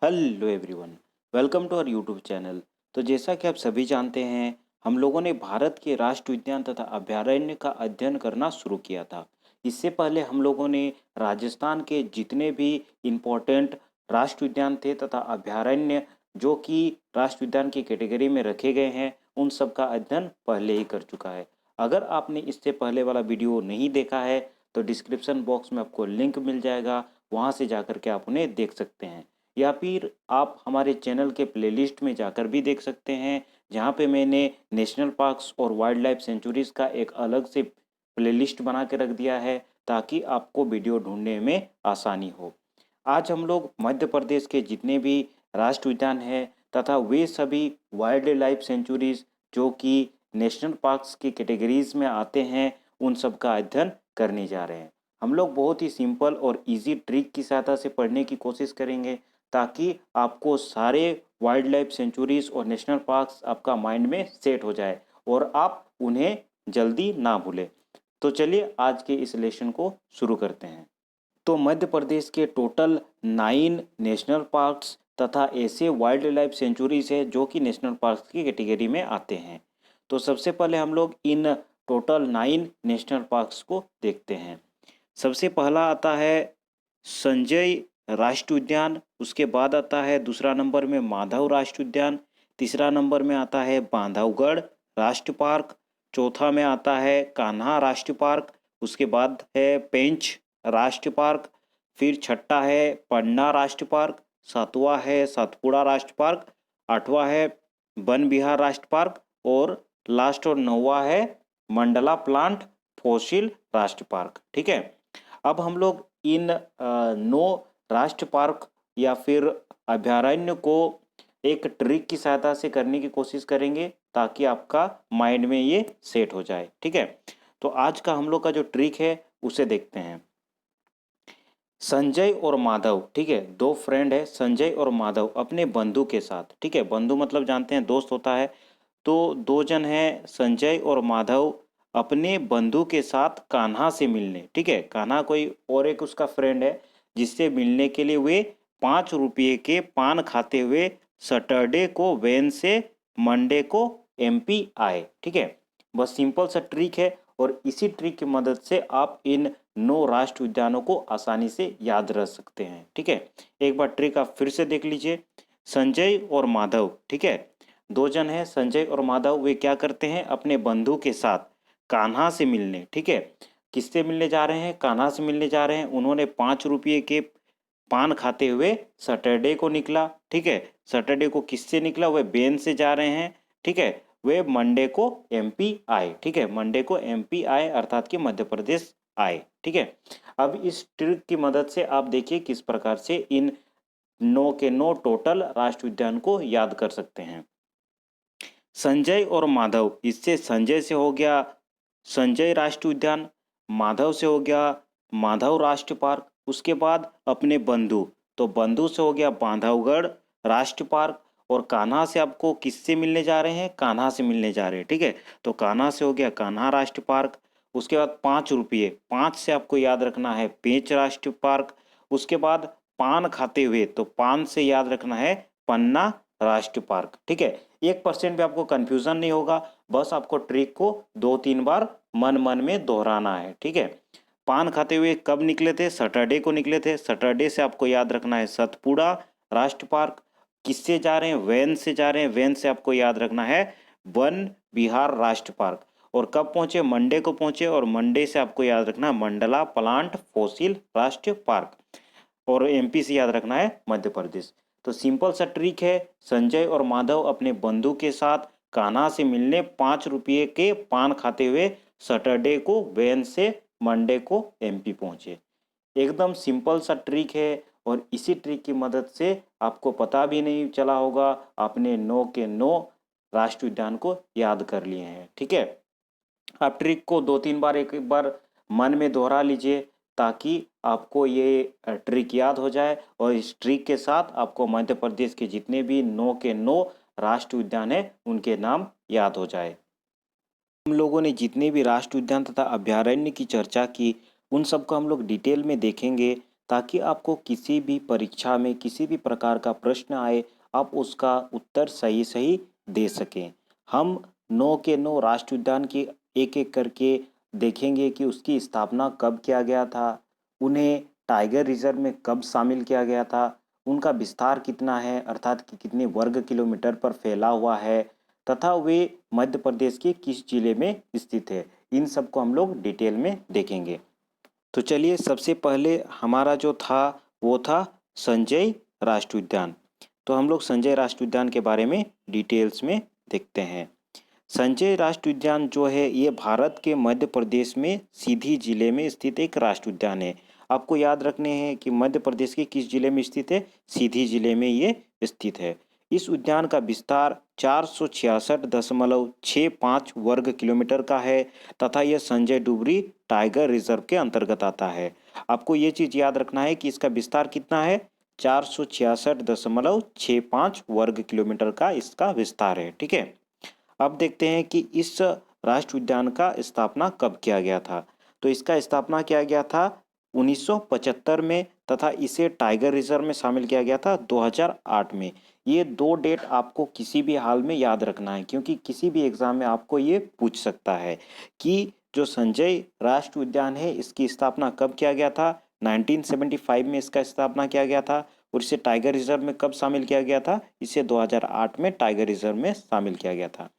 Hello everyone, welcome to our YouTube channel. तो जैसा कि आप सभी जानते हैं, हम लोगों ने भारत के राष्ट्रीय उद्यान तथा अभयारण्य का अध्ययन करना शुरू किया था। इससे पहले हम लोगों ने राजस्थान के जितने भी इम्पोर्टेंट राष्ट्रीय उद्यान थे तथा अभयारण्य जो कि राष्ट्रीय उद्यान की कैटेगरी में रखे गए हैं, उन सब का अध्ययन पहले ही कर चुका है। अगर आपने इससे पहले वाला वीडियो नहीं देखा है तो डिस्क्रिप्शन बॉक्स में आपको लिंक मिल जाएगा, वहाँ से जाकर के आप उन्हें देख सकते हैं। या फिर आप हमारे चैनल के प्लेलिस्ट में जाकर भी देख सकते हैं, जहाँ पे मैंने नेशनल पार्क्स और वाइल्ड लाइफ सेंचुरीज़ का एक अलग से प्लेलिस्ट बना के रख दिया है, ताकि आपको वीडियो ढूंढने में आसानी हो। आज हम लोग मध्य प्रदेश के जितने भी राष्ट्रीय उद्यान हैं तथा वे सभी वाइल्ड लाइफ सेंचुरीज़ जो कि नेशनल पार्क्स की कैटेगरीज में आते हैं, उन सब का अध्ययन करने जा रहे हैं। हम लोग बहुत ही सिंपल और इजी ट्रिक की सहायता से पढ़ने की कोशिश करेंगे, ताकि आपको सारे वाइल्ड लाइफ सेंचुरीज और नेशनल पार्क्स आपका माइंड में सेट हो जाए और आप उन्हें जल्दी ना भूलें। तो चलिए आज के इस लेसन को शुरू करते हैं। तो मध्य प्रदेश के टोटल 9 नेशनल पार्क्स तथा ऐसे वाइल्ड लाइफ सेंचुरीज है जो कि नेशनल पार्क्स की कैटेगरी में आते हैं। तो सबसे पहले हम लोग इन टोटल 9 नेशनल पार्क्स को देखते हैं। सबसे पहला आता है संजय राष्ट्रीय उद्यान, उसके बाद आता है दूसरा नंबर में माधव राष्ट्रीय उद्यान, तीसरा नंबर में आता है बांधवगढ़ राष्ट्रीय पार्क, चौथा में आता है कान्हा राष्ट्रीय पार्क, उसके बाद है पेंच राष्ट्रीय पार्क, फिर छठा है पन्ना राष्ट्रीय पार्क, सातवां है सातपुड़ा राष्ट्रीय पार्क, आठवां है वन विहार राष्ट्रीय पार्क और लास्ट और नौवां है मंडला प्लांट फॉसिल राष्ट्रीय पार्क। ठीक है, अब हम लोग इन 9 राष्ट्रीय पार्क या फिर अभयारण्य को एक ट्रिक की सहायता से करने की कोशिश करेंगे, ताकि आपका माइंड में ये सेट हो जाए। ठीक है, तो आज का हम लोग का जो ट्रिक है उसे देखते हैं। संजय और माधव, ठीक है, दो फ्रेंड है संजय और माधव अपने बंधु के साथ, ठीक है, बंधु मतलब जानते हैं दोस्त होता है। तो दो जन हैं संजय और माधव अपने बंधु के साथ कान्हा से मिलने, ठीक है, कान्हा कोई और एक उसका फ्रेंड है, जिससे मिलने के लिए वे 5 रुपये के पान खाते हुए सैटरडे को वैन से मंडे को एमपी आए। ठीक है, बस सिंपल सा ट्रिक है और इसी ट्रिक की मदद से आप इन 9 राष्ट्रीय उद्यानों को आसानी से याद रख सकते हैं। ठीक है, एक बार ट्रिक आप फिर से देख लीजिए। संजय और माधव, ठीक है, दो जन हैं संजय और माधव, वे क्या करते हैं अपने बंधु के साथ कान्हा से मिलने, ठीक है, किससे मिलने जा रहे हैं, कान्हा से मिलने जा रहे हैं। उन्होंने 5 रुपये के पान खाते हुए सैटरडे को निकला। ठीक है, सैटरडे को किससे निकला, वे बेन से जा रहे हैं। ठीक है, वे मंडे को एमपी आए। ठीक है, मंडे को एमपी आए अर्थात कि मध्य प्रदेश आए। ठीक है, अब इस ट्रिक की मदद से आप देखिए किस प्रकार से इन 9 के 9 टोटल राष्ट्रीय उद्यान को याद कर सकते हैं। संजय और माधव, इससे संजय से हो गया संजय राष्ट्रीय उद्यान, माधव से हो गया माधव राष्ट्रीय पार्क, उसके बाद अपने बंधु, तो बंधु से हो गया बांधवगढ़ राष्ट्रीय पार्क, और कान्हा से आपको किससे मिलने जा रहे हैं, कान्हा से मिलने जा रहे हैं। ठीक है, तो कान्हा से हो गया कान्हा राष्ट्रीय पार्क। उसके बाद 5 रुपये, 5 से आपको याद रखना है पेंच राष्ट्रीय पार्क। उसके बाद पान खाते हुए, तो पान से याद रखना है पन्ना राष्ट्रीय पार्क। ठीक है, 1% भी आपको कंफ्यूजन नहीं होगा, बस आपको ट्रिक को 2-3 बार मन मन में दोहराना है। ठीक है, पान खाते हुए कब निकले थे, सैटरडे को निकले थे। सैटरडे से आपको याद रखना है सतपुड़ा राष्ट्रीय पार्क। किससे जा रहे हैं, वैन से जा रहे हैं, वैन से आपको याद रखना है वन विहार राष्ट्रीय पार्क। और कब पहुंचे, मंडे को पहुंचे, और मंडे से आपको याद रखना मंडला प्लांट फॉसिल राष्ट्रीय पार्क, और एमपी से याद रखना है मध्य प्रदेश। तो सिंपल सा ट्रिक है, संजय और माधव अपने बंधु के साथ कान्हा से मिलने 5 रुपये के पान खाते हुए सैटरडे को वैन से मंडे को एमपी पहुंचे। एकदम सिंपल सा ट्रिक है और इसी ट्रिक की मदद से आपको पता भी नहीं चला होगा, आपने 9 के 9 राष्ट्रीय उद्यान को याद कर लिए हैं। ठीक है, आप ट्रिक को 2-3 बार एक बार मन में दोहरा लीजिए, ताकि आपको ये ट्रिक याद हो जाए और इस ट्रिक के साथ आपको मध्य प्रदेश के जितने भी 9 के 9 राष्ट्रीय उद्यान हैं उनके नाम याद हो जाए। हम लोगों ने जितने भी राष्ट्रीय उद्यान तथा अभयारण्य की चर्चा की, उन सबको हम लोग डिटेल में देखेंगे, ताकि आपको किसी भी परीक्षा में किसी भी प्रकार का प्रश्न आए आप उसका उत्तर सही सही दे सकें। हम 9 के 9 राष्ट्रीय उद्यान की एक-एक करके देखेंगे कि उसकी स्थापना कब किया गया था, उन्हें टाइगर रिज़र्व में कब शामिल किया गया था, उनका विस्तार कितना है अर्थात कि कितने वर्ग किलोमीटर पर फैला हुआ है तथा वे मध्य प्रदेश के किस जिले में स्थित है। इन सब को हम लोग डिटेल में देखेंगे। तो चलिए सबसे पहले हमारा जो था वो था संजय राष्ट्रीय उद्यान। तो हम लोग संजय राष्ट्रीय उद्यान के बारे में डिटेल्स में देखते हैं। संजय राष्ट्रीय उद्यान जो है ये भारत के मध्य प्रदेश में सीधी जिले में स्थित एक राष्ट्रीय उद्यान है। आपको याद रखने हैं कि मध्य प्रदेश के किस जिले में स्थित है, सीधी जिले में ये स्थित है। इस उद्यान का विस्तार 466.65 वर्ग किलोमीटर का है तथा यह संजय डुबरी टाइगर रिजर्व के अंतर्गत आता है। आपको ये चीज़ याद रखना है कि इसका विस्तार कितना है, 466.65 वर्ग किलोमीटर का इसका विस्तार है। ठीक है, अब देखते हैं कि इस राष्ट्रीय उद्यान का स्थापना कब किया गया था। तो इसका स्थापना किया गया था 1975 में तथा इसे टाइगर रिजर्व में शामिल किया गया था 2008 में। ये दो डेट आपको किसी भी हाल में याद रखना है क्योंकि किसी भी एग्जाम में आपको ये पूछ सकता है कि जो संजय राष्ट्रीय उद्यान है इसकी स्थापना कब किया गया था। 1975 में इसका स्थापना किया गया था और इसे टाइगर रिजर्व में कब शामिल किया गया था, इसे 2008 में टाइगर रिजर्व में शामिल किया गया था।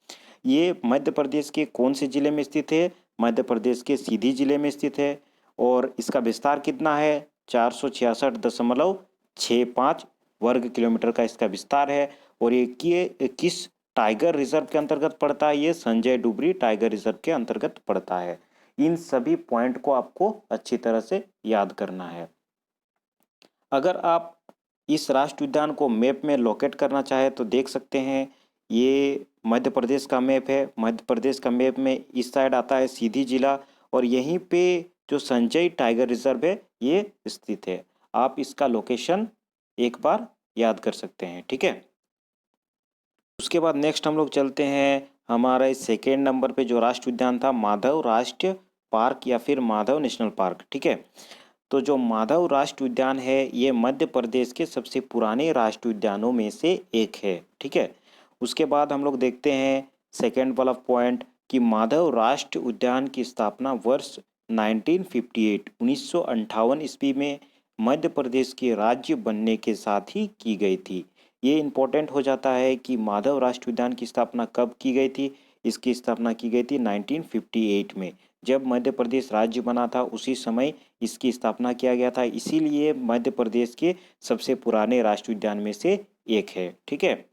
ये मध्य प्रदेश के कौन से जिले में स्थित है, मध्य प्रदेश के सीधी जिले में स्थित है और इसका विस्तार कितना है, 466.65 वर्ग किलोमीटर का इसका विस्तार है और ये किस टाइगर रिजर्व के अंतर्गत पड़ता है, ये संजय डुबरी टाइगर रिजर्व के अंतर्गत पड़ता है। इन सभी पॉइंट को आपको अच्छी तरह से याद करना है। अगर आप इस राष्ट्रीय उद्यान को मैप में लोकेट करना चाहे तो देख सकते हैं, ये मध्य प्रदेश का मैप है। मध्य प्रदेश का मैप में इस साइड आता है सीधी जिला और यहीं पे जो संजय टाइगर रिजर्व है ये स्थित है। आप इसका लोकेशन एक बार याद कर सकते हैं। ठीक है, उसके बाद नेक्स्ट हम लोग चलते हैं हमारे सेकेंड नंबर पे जो राष्ट्रीय उद्यान था माधव राष्ट्रीय पार्क या फिर माधव नेशनल पार्क। ठीक है, तो जो माधव राष्ट्रीय उद्यान है ये मध्य प्रदेश के सबसे पुराने राष्ट्रीय उद्यानों में से एक है। ठीक है, उसके बाद हम लोग देखते हैं सेकेंड वाला पॉइंट कि माधव राष्ट्रीय उद्यान की स्थापना वर्ष 1958 ईस्वी में मध्य प्रदेश के राज्य बनने के साथ ही की गई थी। ये इम्पोर्टेंट हो जाता है कि माधव राष्ट्रीय उद्यान की स्थापना कब की गई थी। इसकी स्थापना की गई थी 1958 में, जब मध्य प्रदेश राज्य बना था उसी समय इसकी स्थापना किया गया था। इसीलिए मध्य प्रदेश के सबसे पुराने राष्ट्रीय उद्यान में से एक है। ठीक है,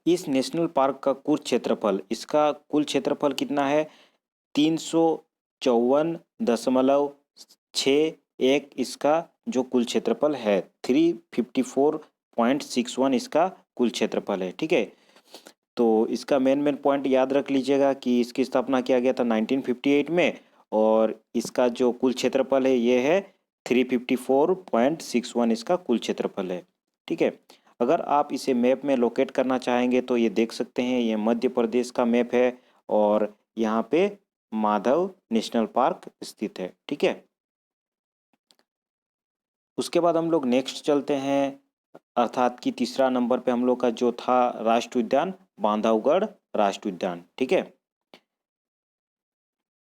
इस नेशनल पार्क का कुल क्षेत्रफल, इसका कुल क्षेत्रफल कितना है, 354.61 इसका जो कुल क्षेत्रफल है, 354.61 इसका कुल क्षेत्रफल है। ठीक है, तो इसका मेन पॉइंट याद रख लीजिएगा कि इसकी स्थापना किया गया था 1958 में और इसका जो कुल क्षेत्रफल है ये है 354.61 इसका कुल क्षेत्रफल है। ठीक है, अगर आप इसे मैप में लोकेट करना चाहेंगे तो ये देख सकते हैं, ये मध्य प्रदेश का मैप है और यहाँ पे माधव नेशनल पार्क स्थित है। ठीक है, उसके बाद हम लोग नेक्स्ट चलते हैं अर्थात कि तीसरा नंबर पे हम लोग का जो था राष्ट्रीय उद्यान बांधवगढ़ राष्ट्रीय उद्यान। ठीक है,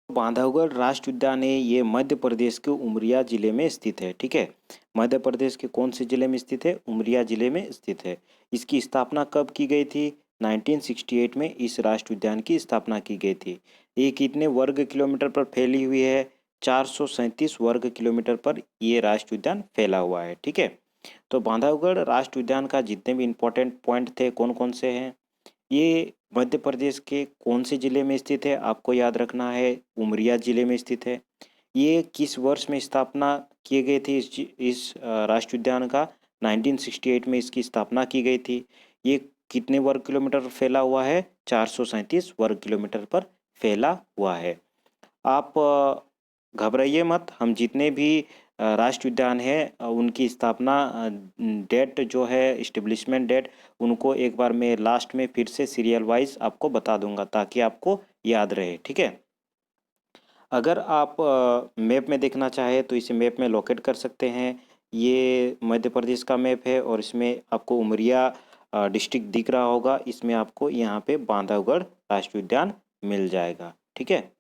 बांधवगढ़ राष्ट्रीय उद्यान है ये मध्य प्रदेश के उमरिया जिले में स्थित है। ठीक है, मध्य प्रदेश के कौन से जिले में स्थित है, उमरिया जिले में स्थित है। इसकी स्थापना कब की गई थी, 1968 में इस राष्ट्रीय उद्यान की स्थापना की गई थी। ये कितने वर्ग किलोमीटर पर फैली हुई है, 437 वर्ग किलोमीटर पर ये राष्ट्रीय उद्यान फैला हुआ है। ठीक है, तो बांधवगढ़ राष्ट्रीय उद्यान का जितने भी इम्पोर्टेंट पॉइंट थे कौन कौन से हैं, ये मध्य प्रदेश के कौन से ज़िले में स्थित है, आपको याद रखना है उमरिया ज़िले में स्थित है। ये किस वर्ष में स्थापना किए गए थे इस राष्ट्रीय उद्यान का, 1968 में इसकी स्थापना की गई थी। ये कितने वर्ग किलोमीटर पर फैला हुआ है, 437 वर्ग किलोमीटर पर फैला हुआ है। आप घबराइए मत, हम जितने भी राष्ट्रीय उद्यान है उनकी स्थापना डेट जो है इस्टेब्लिशमेंट डेट, उनको एक बार मैं लास्ट में फिर से सीरियल वाइज आपको बता दूंगा ताकि आपको याद रहे। ठीक है, अगर आप मैप में देखना चाहें तो इसे मैप में लोकेट कर सकते हैं। ये मध्य प्रदेश का मैप है और इसमें आपको उमरिया डिस्ट्रिक्ट दिख रहा होगा। इसमें आपको यहाँ पे बांधवगढ़ राष्ट्रीय उद्यान मिल जाएगा, ठीक है।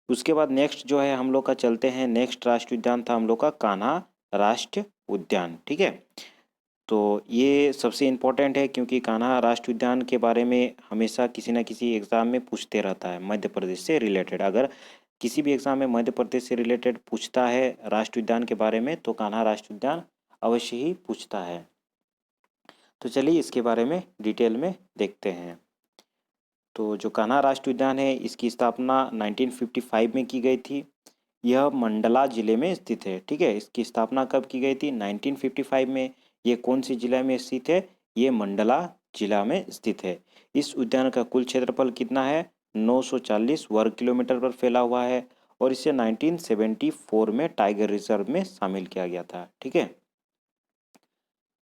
उसके बाद नेक्स्ट जो है हम लोग का चलते हैं, नेक्स्ट राष्ट्रीय उद्यान था हम लोग का कान्हा राष्ट्रीय उद्यान, ठीक है। तो ये सबसे इम्पोर्टेंट है क्योंकि कान्हा राष्ट्रीय उद्यान के बारे में हमेशा किसी न किसी एग्ज़ाम में पूछते रहता है मध्य प्रदेश से रिलेटेड। अगर किसी भी एग्ज़ाम में मध्य प्रदेश से रिलेटेड पूछता है राष्ट्रीय उद्यान के बारे में तो कान्हा राष्ट्रीय उद्यान अवश्य ही पूछता है। तो चलिए इसके बारे में डिटेल में देखते हैं। तो जो कान्हा राष्ट्रीय उद्यान है इसकी स्थापना 1955 में की गई थी। यह मंडला जिले में स्थित है, ठीक है। इसकी स्थापना कब की गई थी? 1955 में। ये कौन सी जिला में स्थित है? ये मंडला जिला में स्थित है। इस उद्यान का कुल क्षेत्रफल कितना है? 940 वर्ग किलोमीटर पर फैला हुआ है और इसे 1974 में टाइगर रिजर्व में शामिल किया गया था, ठीक है।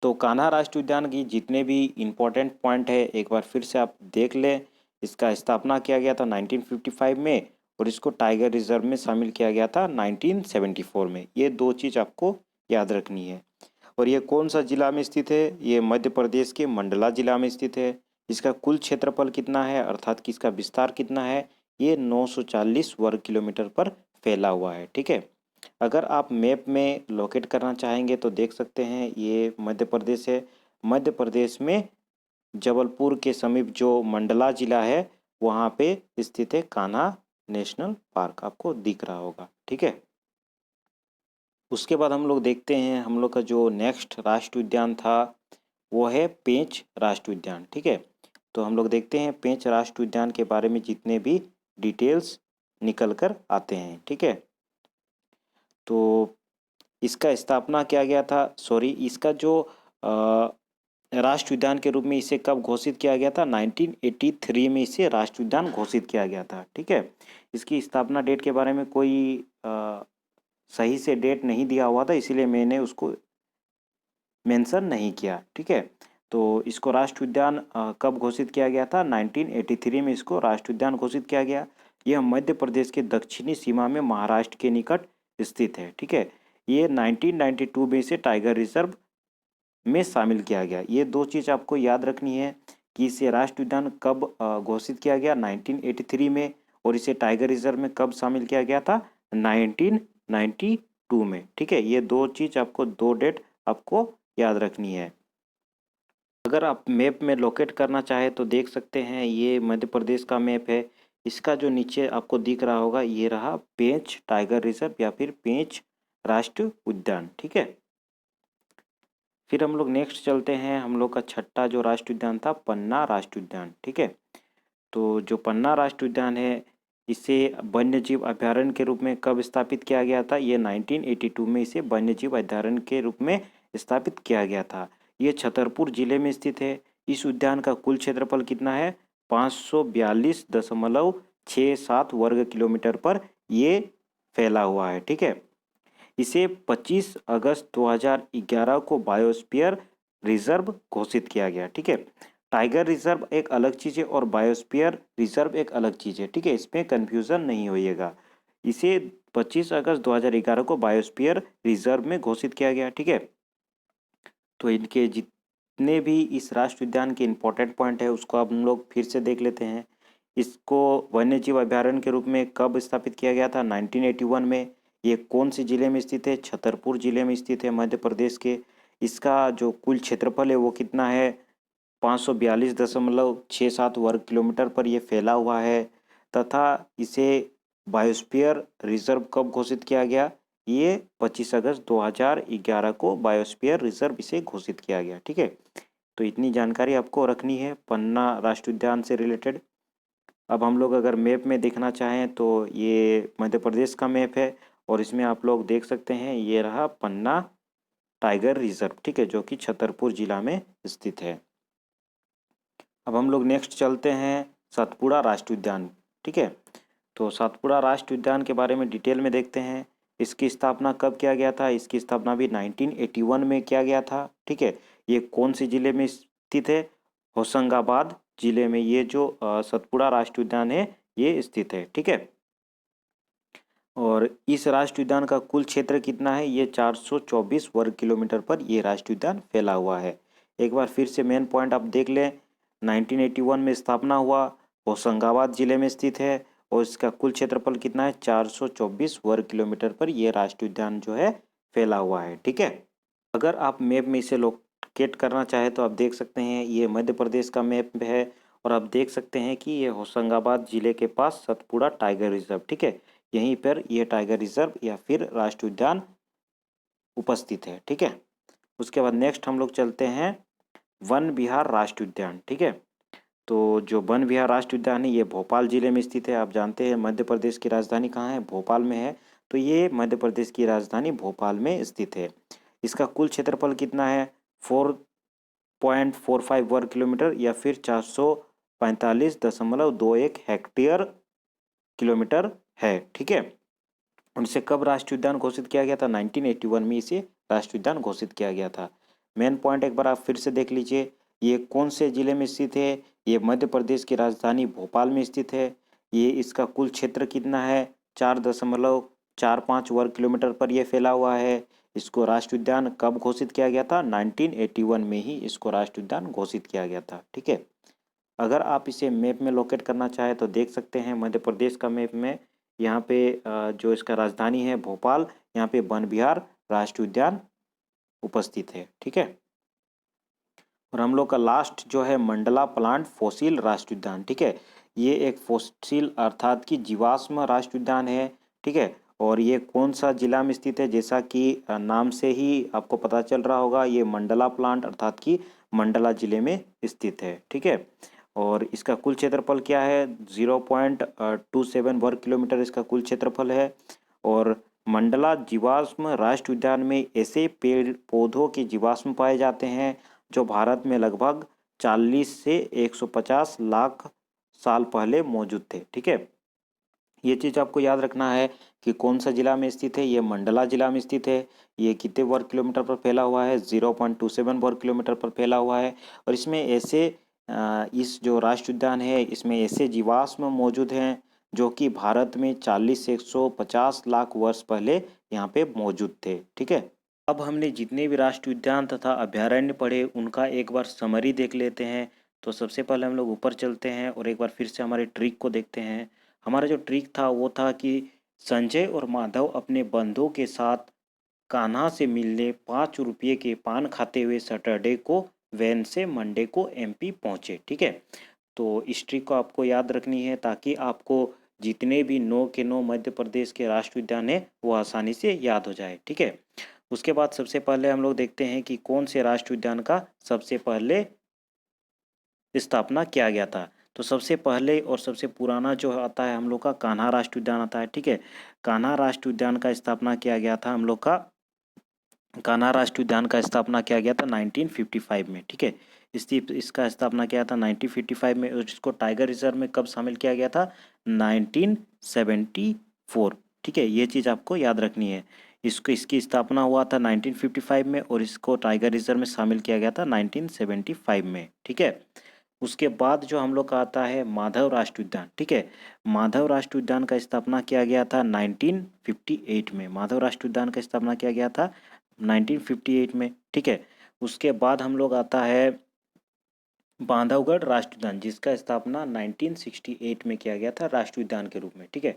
तो कान्हा राष्ट्रीय उद्यान की जितने भी इम्पोर्टेंट पॉइंट है एक बार फिर से आप देख लें। इसका स्थापना किया गया था 1955 में और इसको टाइगर रिजर्व में शामिल किया गया था 1974 में। ये दो चीज़ आपको याद रखनी है। और ये कौन सा जिला में स्थित है? ये मध्य प्रदेश के मंडला जिला में स्थित है। इसका कुल क्षेत्रफल कितना है अर्थात कि इसका विस्तार कितना है? ये 940 वर्ग किलोमीटर पर फैला हुआ है, ठीक है। अगर आप मैप में लोकेट करना चाहेंगे तो देख सकते हैं ये मध्य प्रदेश है। मध्य प्रदेश में जबलपुर के समीप जो मंडला जिला है वहाँ पे स्थित है कान्हा नेशनल पार्क, आपको दिख रहा होगा, ठीक है। उसके बाद हम लोग देखते हैं हम लोग का जो नेक्स्ट राष्ट्रीय उद्यान था वो है पेंच राष्ट्रीय उद्यान, ठीक है। तो हम लोग देखते हैं पेंच राष्ट्रीय उद्यान के बारे में जितने भी डिटेल्स निकल कर आते हैं, ठीक है। तो इसका स्थापना किया गया था, इसका जो राष्ट्रीय उद्यान के रूप में इसे कब घोषित किया गया था? 1983 में इसे राष्ट्रीय उद्यान घोषित किया गया था, ठीक है। इसकी स्थापना डेट के बारे में कोई सही से डेट नहीं दिया हुआ था, इसीलिए मैंने उसको मेंशन नहीं किया, ठीक है। तो इसको राष्ट्रीय उद्यान कब घोषित किया गया था? 1983 में इसको राष्ट्रीय उद्यान घोषित किया गया। यह मध्य प्रदेश के दक्षिणी सीमा में महाराष्ट्र के निकट स्थित है, ठीक है। ये 1992 में इसे टाइगर रिजर्व में शामिल किया गया। ये दो चीज़ आपको याद रखनी है कि इसे राष्ट्रीय उद्यान कब घोषित किया गया? 1983 में। और इसे टाइगर रिजर्व में कब शामिल किया गया था? 1992 में, ठीक है। ये दो चीज़ आपको, दो डेट आपको याद रखनी है। अगर आप मैप में लोकेट करना चाहे तो देख सकते हैं ये मध्य प्रदेश का मैप है। इसका जो नीचे आपको दिख रहा होगा ये रहा पेंच टाइगर रिजर्व या फिर पेंच राष्ट्रीय उद्यान, ठीक है। फिर हम लोग नेक्स्ट चलते हैं, हम लोग का छठा जो राष्ट्रीय उद्यान था पन्ना राष्ट्रीय उद्यान, ठीक है। तो जो पन्ना राष्ट्रीय उद्यान है इसे वन्यजीव अभयारण्य के रूप में कब स्थापित किया गया था? ये 1982 में इसे वन्यजीव अभयारण्य के रूप में स्थापित किया गया था। ये छतरपुर जिले में स्थित है। इस उद्यान का कुल क्षेत्रफल कितना है? 542.67 वर्ग किलोमीटर पर ये फैला हुआ है, ठीक है। इसे 25 अगस्त 2011 को बायोस्फीयर रिजर्व घोषित किया गया, ठीक है। टाइगर रिजर्व एक अलग चीज़ है और बायोस्फीयर रिजर्व एक अलग चीज़ है, ठीक है। इसमें कन्फ्यूज़न नहीं होइएगा। इसे 25 अगस्त 2011 को बायोस्फीयर रिजर्व में घोषित किया गया, ठीक है। तो इनके जितने भी इस राष्ट्रीय उद्यान के इम्पोर्टेंट पॉइंट है उसको अब हम लोग फिर से देख लेते हैं। इसको वन्यजीव अभयारण्य के रूप में कब स्थापित किया गया था? 1981 में। ये कौन से ज़िले में स्थित है? छतरपुर ज़िले में स्थित है मध्य प्रदेश के। इसका जो कुल क्षेत्रफल है वो कितना है? 542.67 वर्ग किलोमीटर पर यह फैला हुआ है तथा इसे बायोस्फीयर रिजर्व कब घोषित किया गया? ये 25 अगस्त 2011 को बायोस्फीयर रिजर्व इसे घोषित किया गया, ठीक है। तो इतनी जानकारी आपको रखनी है पन्ना राष्ट्रीय उद्यान से रिलेटेड। अब हम लोग अगर मैप में देखना चाहें तो ये मध्य प्रदेश का मैप है और इसमें आप लोग देख सकते हैं ये रहा पन्ना टाइगर रिजर्व, ठीक है, जो कि छतरपुर जिला में स्थित है। अब हम लोग नेक्स्ट चलते हैं सतपुड़ा राष्ट्रीय उद्यान, ठीक है। तो सतपुड़ा राष्ट्रीय उद्यान के बारे में डिटेल में देखते हैं। इसकी स्थापना कब किया गया था? इसकी स्थापना भी 1981 में किया गया था, ठीक है। ये कौन से ज़िले में स्थित है? होशंगाबाद जिले में ये जो सतपुड़ा राष्ट्रीय उद्यान है ये स्थित है, ठीक है। और इस राष्ट्रीय उद्यान का कुल क्षेत्र कितना है? ये 424 वर्ग किलोमीटर पर ये राष्ट्रीय उद्यान फैला हुआ है। एक बार फिर से मेन पॉइंट आप देख लें, 1981 में स्थापना हुआ, होशंगाबाद जिले में स्थित है और इसका कुल क्षेत्रफल कितना है? 424 वर्ग किलोमीटर पर यह राष्ट्रीय उद्यान जो है फैला हुआ है। ठीक है, अगर आप मैप में इसे लोकेट करना चाहे तो आप देख सकते हैं, ये मध्य प्रदेश का मैप है और आप देख सकते हैं कि ये होशंगाबाद जिले के पास सतपुड़ा टाइगर रिजर्व, ठीक है, यहीं पर यह टाइगर रिजर्व या फिर राष्ट्रीय उद्यान उपस्थित है। ठीक है, उसके बाद नेक्स्ट हम लोग चलते हैं वन विहार राष्ट्रीय उद्यान। ठीक है, तो जो वन विहार राष्ट्रीय उद्यान है ये भोपाल जिले में स्थित है। आप जानते हैं मध्य प्रदेश की राजधानी कहाँ है? भोपाल में है, तो ये मध्य प्रदेश की राजधानी भोपाल में स्थित है। इसका कुल क्षेत्रफल कितना है? 4.45 वर्ग किलोमीटर या फिर 445.21 हेक्टेयर किलोमीटर है। ठीक है, उनसे कब राष्ट्रीय उद्यान घोषित किया गया था? 1981 में इसे राष्ट्रीय उद्यान घोषित किया गया था। मेन पॉइंट एक बार आप फिर से देख लीजिए, ये कौन से जिले में स्थित है? ये मध्य प्रदेश की राजधानी भोपाल में स्थित है। ये इसका कुल क्षेत्र कितना है? 4.45 वर्ग किलोमीटर पर यह फैला हुआ है। इसको राष्ट्रीय उद्यान कब घोषित किया गया था? 1981 में ही इसको राष्ट्रीय उद्यान घोषित किया गया था। ठीक है, अगर आप इसे मैप में लोकेट करना चाहें तो देख सकते हैं मध्य प्रदेश का मैप में, यहाँ पे जो इसका राजधानी है भोपाल, यहाँ पे वन विहार राष्ट्रीय उद्यान उपस्थित है। ठीक है, और हम लोग का लास्ट जो है मंडला प्लांट फॉसिल राष्ट्रीय उद्यान। ठीक है, ये एक फॉसिल अर्थात कि जीवाश्म राष्ट्रीय उद्यान है। ठीक है, और ये कौन सा जिला में स्थित है? जैसा कि नाम से ही आपको पता चल रहा होगा, ये मंडला प्लांट अर्थात कि मंडला जिले में स्थित है। ठीक है, और इसका कुल क्षेत्रफल क्या है? 0.27 वर्ग किलोमीटर इसका कुल क्षेत्रफल है। और मंडला जीवाश्म राष्ट्रीय उद्यान में ऐसे पेड़ पौधों के जीवाश्म पाए जाते हैं जो भारत में लगभग 40 से 150 लाख साल पहले मौजूद थे। ठीक है, ये चीज़ आपको याद रखना है कि कौन सा जिला में स्थित है। ये मंडला जिला में स्थित है। ये कितने वर्ग किलोमीटर पर फैला हुआ है? 0.27 वर्ग किलोमीटर पर फैला हुआ है। और इसमें ऐसे इस जो राष्ट्रीय उद्यान है इसमें ऐसे जीवाश्म मौजूद हैं जो कि भारत में 40 से 150 लाख वर्ष पहले यहाँ पे मौजूद थे। ठीक है, अब हमने जितने भी राष्ट्रीय उद्यान तथा अभ्यारण्य पढ़े उनका एक बार समरी देख लेते हैं। तो सबसे पहले हम लोग ऊपर चलते हैं और एक बार फिर से हमारे ट्रिक को देखते हैं। हमारा जो ट्रिक था वो था कि संजय और माधव अपने बंधुओं के साथ कान्हा से मिलने 5 रुपये के पान खाते हुए सैटरडे को वैन से मंडे को एमपी पहुंचे। ठीक है, तो इस ट्रिक को आपको याद रखनी है ताकि आपको जितने भी 9 के 9 मध्य प्रदेश के राष्ट्रीय उद्यान है वो आसानी से याद हो जाए। ठीक है, उसके बाद सबसे पहले हम लोग देखते हैं कि कौन से राष्ट्रीय उद्यान का सबसे पहले स्थापना किया गया था। तो सबसे पहले और सबसे पुराना जो आता है हम लोग का कान्हा राष्ट्रीय उद्यान आता है। ठीक है, कान्हा राष्ट्रीय उद्यान का स्थापना किया गया था हम लोग का कान्हा राष्ट्रीय उद्यान का स्थापना किया गया था 1955 में। ठीक है, इसका स्थापना किया था 1955 में और इसको टाइगर रिजर्व में कब शामिल किया गया था? 1974। ठीक है, ये चीज़ आपको याद रखनी है। इसकी स्थापना हुआ था 1955 में और इसको टाइगर रिजर्व में शामिल किया गया था 1975 में। ठीक है, उसके बाद जो हम लोग का आता है माधव राष्ट्रीय उद्यान। ठीक है, माधव राष्ट्रीय उद्यान का स्थापना किया गया था 1958 में। माधव राष्ट्रीय उद्यान का स्थापना किया गया था 1958 में। ठीक है, उसके बाद हम लोग आता है बांधवगढ़ राष्ट्रीय उद्यान जिसका स्थापना 1968 में किया गया था राष्ट्रीय उद्यान के रूप में। ठीक है,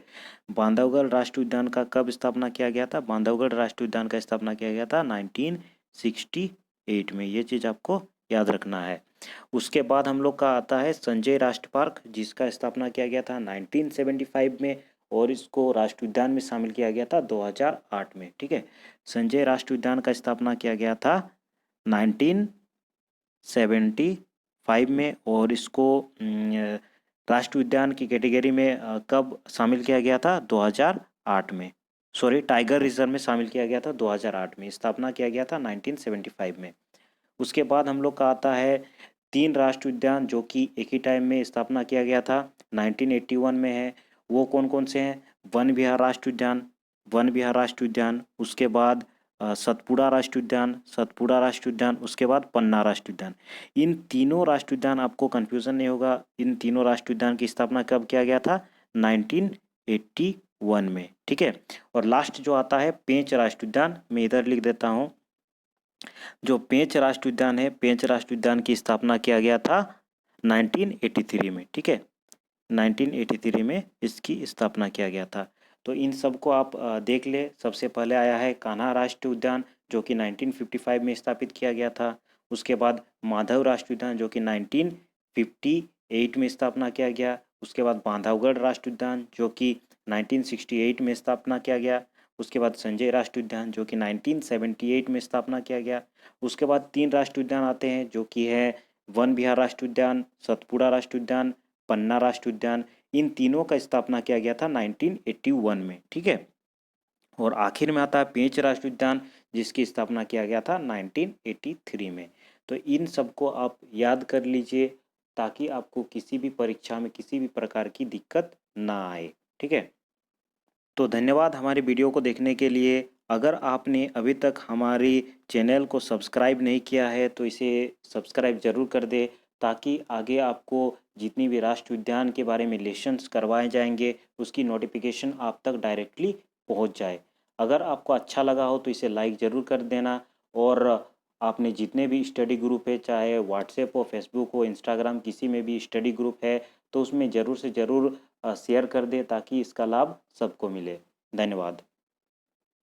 बांधवगढ़ राष्ट्रीय उद्यान का कब स्थापना किया गया था? बांधवगढ़ राष्ट्रीय उद्यान का स्थापना किया गया था 1968 में। ये चीज़ आपको याद रखना है। उसके बाद हम लोग का आता है संजय राष्ट्रीय पार्क जिसका स्थापना किया गया था 1975 में और इसको राष्ट्रीय उद्यान में शामिल किया गया था 2008 में। ठीक है, संजय राष्ट्रीय उद्यान का स्थापना किया गया था 1975 में और इसको राष्ट्रीय उद्यान की कैटेगरी में कब शामिल किया गया था? 2008 में। सॉरी, टाइगर रिजर्व में शामिल किया गया था 2008 में। स्थापना किया गया था 1975 में। उसके बाद हम लोग का आता है 3 राष्ट्रीय उद्यान जो कि एक ही टाइम में स्थापना किया गया था 1981 में है। वो कौन कौन से हैं? वन विहार राष्ट्रीय उद्यान, वन विहार राष्ट्रीय उद्यान, उसके बाद सतपुड़ा राष्ट्रीय उद्यान, सतपुड़ा राष्ट्रीय उद्यान, उसके बाद पन्ना राष्ट्रीय उद्यान। इन तीनों राष्ट्रीय उद्यान, आपको कन्फ्यूज़न नहीं होगा, इन तीनों राष्ट्रीय उद्यान की स्थापना कब किया गया था? 1981 1981 में, ठीक है। और लास्ट जो आता है पेंच राष्ट्रीय उद्यान, मैं इधर लिख देता हूँ। जो पेंच राष्ट्रीय उद्यान है, पेंच राष्ट्रीय उद्यान की स्थापना किया गया था 1983 में, ठीक है। 1983 में इसकी स्थापना किया गया था। तो इन सबको आप देख ले। सबसे पहले आया है कान्हा राष्ट्रीय उद्यान जो कि 1955 में स्थापित किया गया था। उसके बाद माधव राष्ट्रीय उद्यान जो कि 1958 में स्थापना किया गया। उसके बाद बांधवगढ़ राष्ट्रीय उद्यान जो कि 1968 में स्थापना किया गया। उसके बाद संजय राष्ट्रीय उद्यान जो कि 1978 में स्थापना किया गया। उसके बाद 3 राष्ट्रीय उद्यान आते हैं जो कि है वन विहार राष्ट्रीय उद्यान, सतपुड़ा राष्ट्रीय उद्यान, पन्ना राष्ट्रीय उद्यान। इन तीनों का स्थापना किया गया था 1981 में, ठीक है। और आखिर में आता है पेंच राष्ट्रीय उद्यान जिसकी स्थापना किया गया था 1983 में। तो इन सबको आप याद कर लीजिए ताकि आपको किसी भी परीक्षा में किसी भी प्रकार की दिक्कत ना आए, ठीक है। तो धन्यवाद हमारी वीडियो को देखने के लिए। अगर आपने अभी तक हमारी चैनल को सब्सक्राइब नहीं किया है तो इसे सब्सक्राइब ज़रूर कर दे ताकि आगे आपको जितनी भी राष्ट्रीय उद्यान के बारे में लेसन्स करवाए जाएंगे उसकी नोटिफिकेशन आप तक डायरेक्टली पहुंच जाए। अगर आपको अच्छा लगा हो तो इसे लाइक ज़रूर कर देना। और आपने जितने भी स्टडी ग्रुप है, चाहे व्हाट्सएप हो, फेसबुक हो, इंस्टाग्राम, किसी में भी स्टडी ग्रुप है तो उसमें ज़रूर से ज़रूर शेयर कर दे ताकि इसका लाभ सबको मिले। धन्यवाद।